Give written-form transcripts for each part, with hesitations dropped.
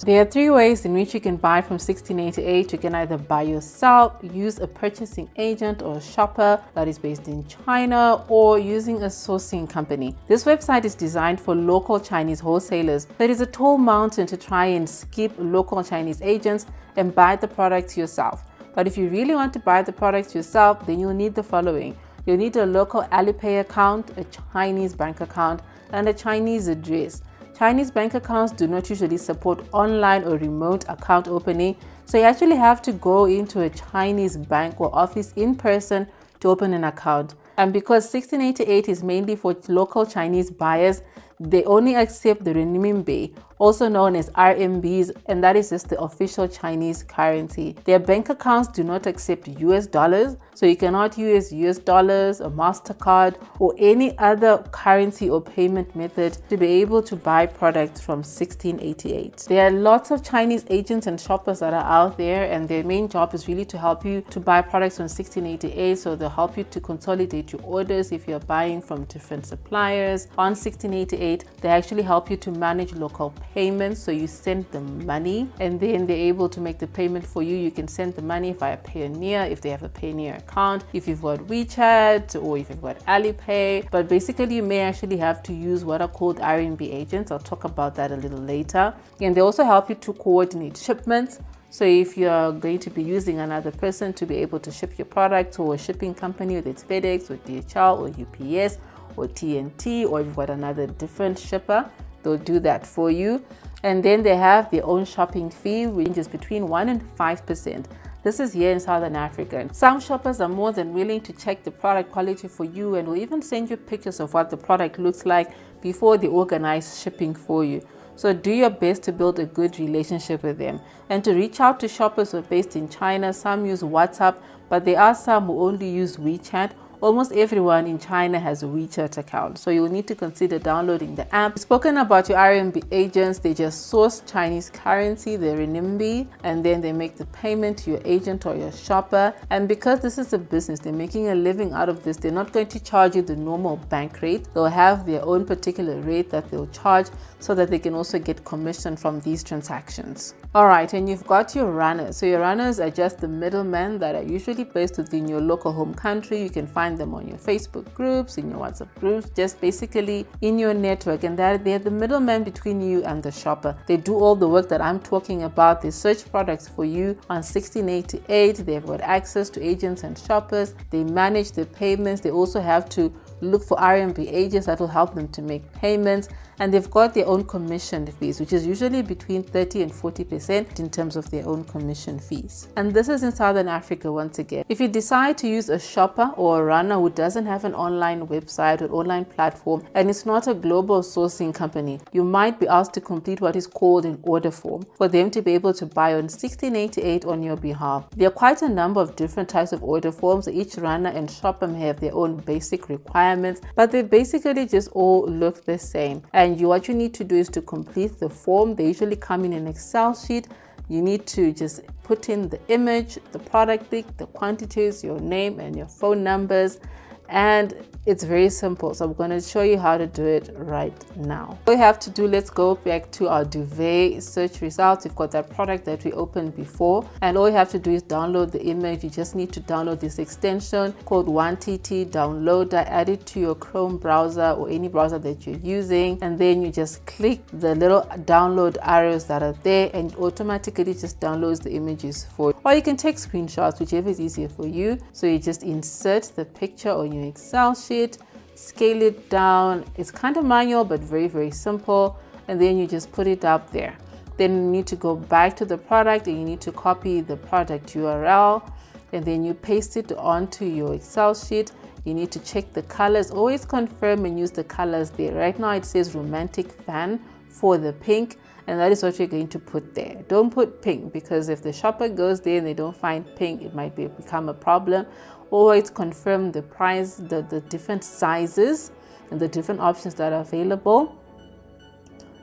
There are three ways in which you can buy from 1688. You can either buy yourself, use a purchasing agent or a shopper that is based in China, or using a sourcing company. This website is designed for local Chinese wholesalers. There is a tall mountain to try and skip local Chinese agents and buy the products yourself. But if you really want to buy the products yourself, then you'll need the following. You'll need a local Alipay account, a Chinese bank account, and a Chinese address. Chinese bank accounts do not usually support online or remote account opening, so you actually have to go into a Chinese bank or office in person to open an account. And because 1688 is mainly for local Chinese buyers, they only accept the renminbi, also known as RMBs, and that is just the official Chinese currency. Their bank accounts do not accept US dollars, so you cannot use US dollars, a MasterCard, or any other currency or payment method to be able to buy products from 1688. There are lots of Chinese agents and shoppers that are out there, and their main job is really to help you to buy products from 1688. So they'll help you to consolidate your orders if you're buying from different suppliers. On 1688, they actually help you to manage local payments, so you send them money and then they're able to make the payment for you. You can send the money via Payoneer if they have a Payoneer account, if you've got WeChat, or if you've got Alipay. But basically you may actually have to use what are called RMB agents. I'll talk about that a little later. And they also help you to coordinate shipments. So if you're going to be using another person to be able to ship your product, or a shipping company, whether it's FedEx or DHL or UPS or TNT, or you've got another different shipper, they'll do that for you. And then they have their own shopping fee, which ranges between 1% and 5%. This is here in Southern Africa. Some shoppers are more than willing to check the product quality for you and will even send you pictures of what the product looks like before they organize shipping for you. So do your best to build a good relationship with them. And to reach out to shoppers who are based in China, some use WhatsApp, but there are some who only use WeChat. Almost everyone in China has a WeChat account, so you'll need to consider downloading the app. Spoken about your RMB agents, they just source Chinese currency, the renminbi, and then they make the payment to your agent or your shopper. And because this is a business, they're making a living out of this, they're not going to charge you the normal bank rate. They'll have their own particular rate that they'll charge so that they can also get commission from these transactions. All right, and you've got your runners. So your runners are just the middlemen that are usually based within your local home country. You can find them on your Facebook groups, in your WhatsApp groups, just basically in your network, and that they're the middleman between you and the shopper. They do all the work that I'm talking about. They search products for you on 1688. They've got access to agents and shoppers. They manage the payments. They also have to look for RMB agents that will help them to make payments, and they've got their own commission fees, which is usually between 30 and 40% in terms of their own commission fees. And this is in Southern Africa once again. If you decide to use a shopper or a runner who doesn't have an online website or online platform, and it's not a global sourcing company, you might be asked to complete what is called an order form for them to be able to buy on 1688 on your behalf. There are quite a number of different types of order forms. Each runner and shopper may have their own basic requirements, but they basically just all look the same. And what you need to do is to complete the form. They usually come in an Excel sheet. You need to just put in the image, the product link, the quantities, your name and your phone numbers, and it's very simple. So I'm going to show you how to do it right now. All you have to do, let's go back to our duvet search results. We've got that product that we opened before, and all you have to do is download the image. You just need to download this extension called 1TT Downloader, add it to your Chrome browser or any browser that you're using, and then you just click the little download arrows that are there, and it automatically just downloads the images for you. Or you can take screenshots, whichever is easier for you. So you just insert the picture on your Excel sheet, scale it down. It's kind of manual, but very, very simple. And then you just put it up there. Then you need to go back to the product and you need to copy the product URL, and then you paste it onto your Excel sheet. You need to check the colors. Always confirm and use the colors there. Right now it says romantic fan for the pink, and that is what you're going to put there. Don't put pink, because if the shopper goes there and they don't find pink, it might become a problem. Always confirm the price, the different sizes and the different options that are available.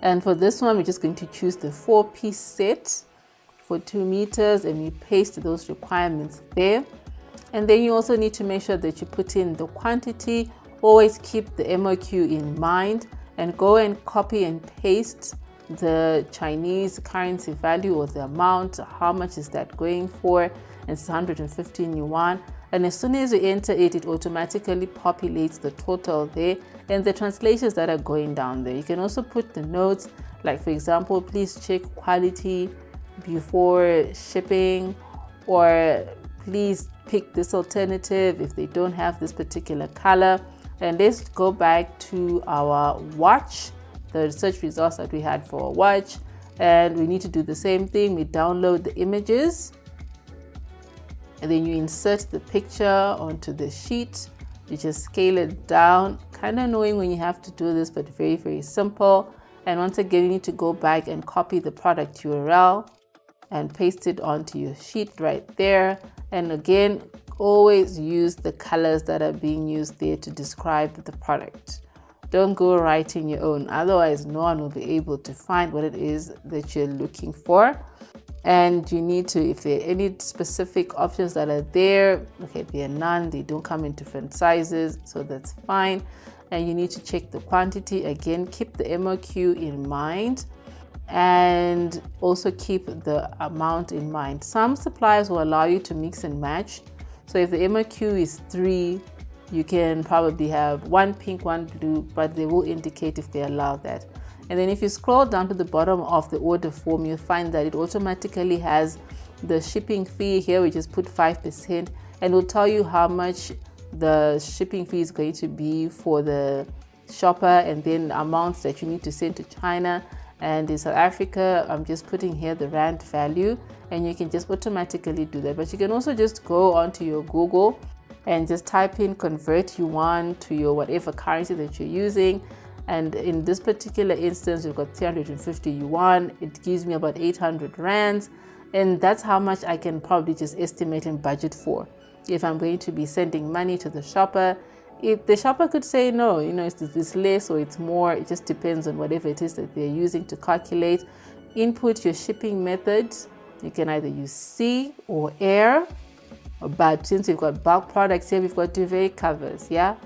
And for this one, we're just going to choose the 4-piece set for 2 meters, and you paste those requirements there. And then you also need to make sure that you put in the quantity. Always keep the MOQ in mind, and go and copy and paste the Chinese currency value or the amount, how much is that going for, and it's 115 yuan. And as soon as you enter it, it automatically populates the total there and the translations that are going down there. You can also put the notes, like for example, please check quality before shipping, or please pick this alternative if they don't have this particular color. And let's go back to our watch, the search results that we had for a watch, and we need to do the same thing. We download the images and then you insert the picture onto the sheet. You just scale it down, kind of annoying when you have to do this, but very, very simple. And once again, you need to go back and copy the product URL and paste it onto your sheet right there. And again, always use the colors that are being used there to describe the product. Don't go writing your own, otherwise no one will be able to find what it is that you're looking for. And you need to, if there are any specific options that are there, okay, there are none, they don't come in different sizes, so that's fine. And you need to check the quantity. Again, keep the MOQ in mind and also keep the amount in mind. Some suppliers will allow you to mix and match. So if the MOQ is 3, you can probably have 1 pink, 1 blue, but they will indicate if they allow that. And then if you scroll down to the bottom of the order form, you'll find that it automatically has the shipping fee here, which is put 5%, and will tell you how much the shipping fee is going to be for the shopper, and then amounts that you need to send to China. And in South Africa, I'm just putting here the rand value, and you can just automatically do that. But you can also just go onto your Google and just type in convert yuan to your whatever currency that you're using. And in this particular instance, we've got 350 yuan. It gives me about 800 rands. And that's how much I can probably just estimate and budget for if I'm going to be sending money to the shopper. If the shopper could say no, it's less or it's more, it just depends on whatever it is that they're using to calculate. Input your shipping methods. You can either use sea or air, but since we've got bulk products here, we've got duvet covers, yeah?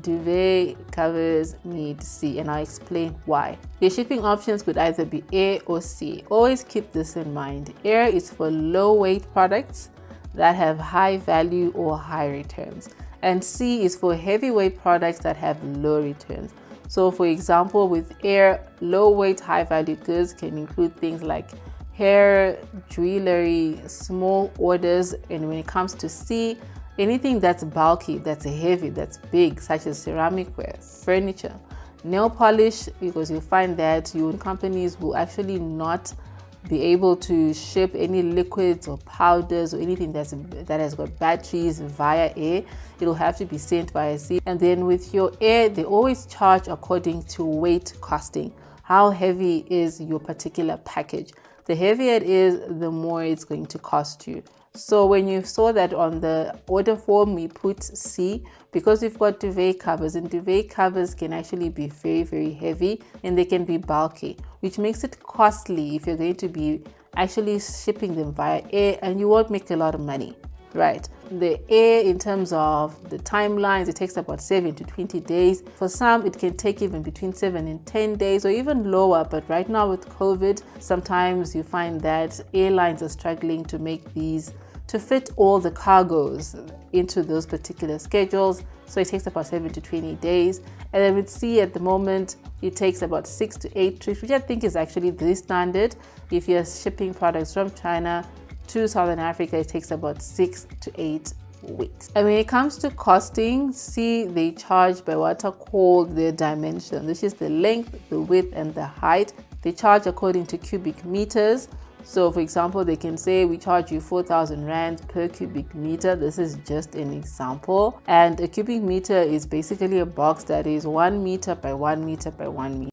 Duvet covers need sea, and I'll explain why. Your shipping options could either be air or sea. Always keep this in mind. Air is for low weight products that have high value or high returns, and sea is for heavyweight products that have low returns. So for example, with air, low weight, high value goods can include things like hair, jewelry, small orders. And when it comes to sea, anything that's bulky, that's heavy, that's big, such as ceramic ware, furniture, nail polish, because you'll find that your own companies will actually not be able to ship any liquids or powders or anything that has got batteries via air. It'll have to be sent via sea. And then with your air, they always charge according to weight costing. How heavy is your particular package? The heavier it is, the more it's going to cost you. So when you saw that on the order form, we put C because we've got duvet covers, and duvet covers can actually be very, very heavy and they can be bulky, which makes it costly if you're going to be actually shipping them via air, and you won't make a lot of money, right? The air, in terms of the timelines, it takes about 7 to 20 days. For some, it can take even between 7 and 10 days or even lower. But right now with COVID, sometimes you find that airlines are struggling to make these to fit all the cargoes into those particular schedules. So it takes about 7 to 20 days. And then with sea at the moment, it takes about 6 to 8 trips, which I think is actually the standard. If you're shipping products from China to Southern Africa, it takes about 6 to 8 weeks. And when it comes to costing, see, they charge by what are called their dimension. This is the length, the width, and the height. They charge according to cubic meters. So for example, they can say we charge you 4,000 rand per cubic meter. This is just an example. And a cubic meter is basically a box that is 1 meter by 1 meter by 1 meter.